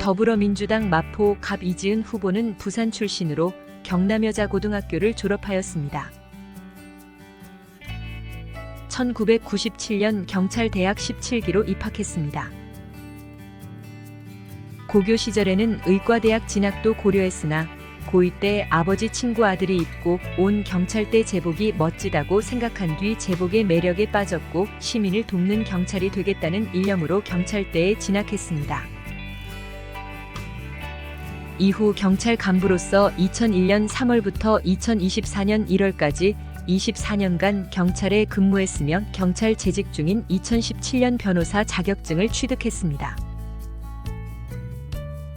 더불어민주당 마포 갑 이지은 후보는 부산 출신으로 경남여자고등학교를 졸업하였습니다. 1997년 경찰대학 17기로 입학했습니다. 고교 시절에는 의과대학 진학도 고려했으나 고2 때 아버지 친구 아들이 입고 온 경찰대 제복이 멋지다고 생각한 뒤 제복의 매력에 빠졌고 시민을 돕는 경찰이 되겠다는 일념으로 경찰대에 진학했습니다. 이후 경찰 간부로서 2001년 3월부터 2024년 1월까지 24년간 경찰에 근무했으며 경찰 재직 중인 2017년 변호사 자격증을 취득했습니다.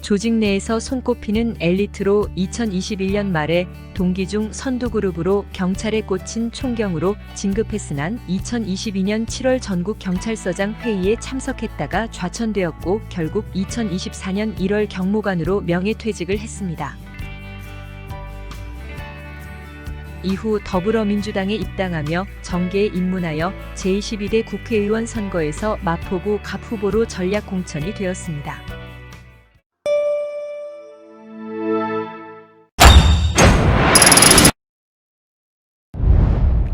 조직 내에서 손꼽히는 엘리트로 2021년 말에 동기 중 선두그룹으로 경찰에 꽂힌 총경으로 진급했으나 2022년 7월 전국경찰서장 회의에 참석했다가 좌천되었고 결국 2024년 1월 경무관으로 명예퇴직을 했습니다. 이후 더불어민주당에 입당하며 정계에 입문하여 제22대 국회의원 선거에서 마포구 갑 후보로 전략 공천이 되었습니다.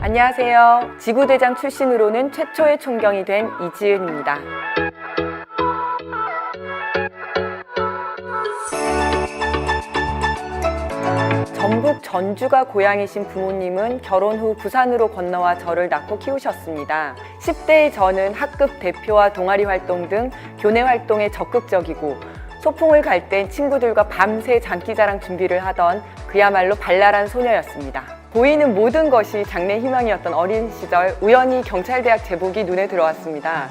안녕하세요. 지구대장 출신으로는 최초의 총경이 된 이지은입니다. 전북 전주가 고향이신 부모님은 결혼 후 부산으로 건너와 저를 낳고 키우셨습니다. 10대의 저는 학급 대표와 동아리 활동 등 교내 활동에 적극적이고 소풍을 갈 땐 친구들과 밤새 장기자랑 준비를 하던 그야말로 발랄한 소녀였습니다. 보이는 모든 것이 장래 희망이었던 어린 시절 우연히 경찰대학 제복이 눈에 들어왔습니다.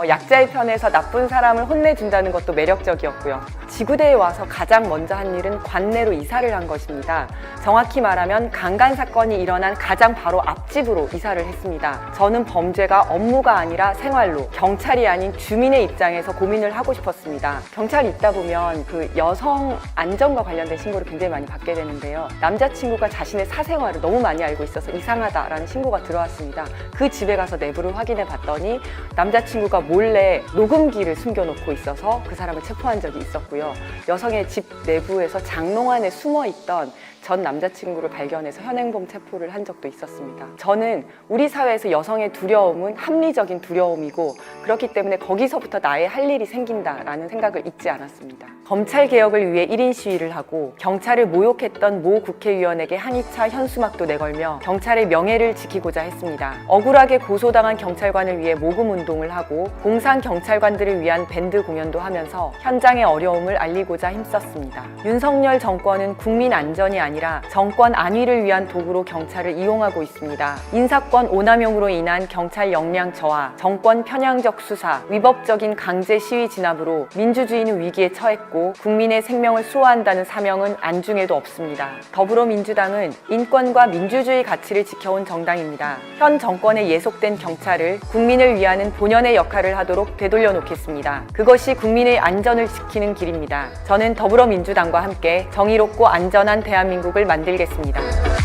약자의 편에서 나쁜 사람을 혼내준다는 것도 매력적이었고요. 지구대에 와서 가장 먼저 한 일은 관내로 이사를 한 것입니다. 정확히 말하면 강간 사건이 일어난 가장 바로 앞집으로 이사를 했습니다. 저는 범죄가 업무가 아니라 생활로 경찰이 아닌 주민의 입장에서 고민을 하고 싶었습니다. 경찰이 있다 보면 그 여성 안전과 관련된 신고를 굉장히 많이 받게 되는데요. 남자친구가 자신의 사생활을 너무 많이 알고 있어서 이상하다라는 신고가 들어왔습니다. 그 집에 가서 내부를 확인해 봤더니 남자친구가 몰래 녹음기를 숨겨놓고 있어서 그 사람을 체포한 적이 있었고요. 여성의 집 내부에서 장롱 안에 숨어있던 전 남자친구를 발견해서 현행범 체포를 한 적도 있었습니다. 저는 우리 사회에서 여성의 두려움은 합리적인 두려움이고 그렇기 때문에 거기서부터 나의 할 일이 생긴다라는 생각을 잊지 않았습니다. 검찰 개혁을 위해 1인 시위를 하고 경찰을 모욕했던 모 국회의원에게 한의차 현수막도 내걸며 경찰의 명예를 지키고자 했습니다. 억울하게 고소당한 경찰관을 위해 모금 운동을 하고 공상 경찰관들을 위한 밴드 공연도 하면서 현장의 어려움을 알리고자 힘썼습니다. 윤석열 정권은 국민 안전이 아니라 정권 안위를 위한 도구로 경찰을 이용하고 있습니다. 인사권 오남용으로 인한 경찰 역량 저하, 정권 편향적 수사, 위법적인 강제 시위 진압으로 민주주의는 위기에 처했고 국민의 생명을 수호한다는 사명은 안중에도 없습니다. 더불어민주당은 인권과 민주주의 가치를 지켜온 정당입니다. 현 정권에 예속된 경찰을 국민을 위하는 본연의 역할을 하도록 되돌려 놓겠습니다. 그것이 국민의 안전을 지키는 길입니다. 저는 더불어민주당과 함께 정의롭고 안전한 대한민국을 만들겠습니다.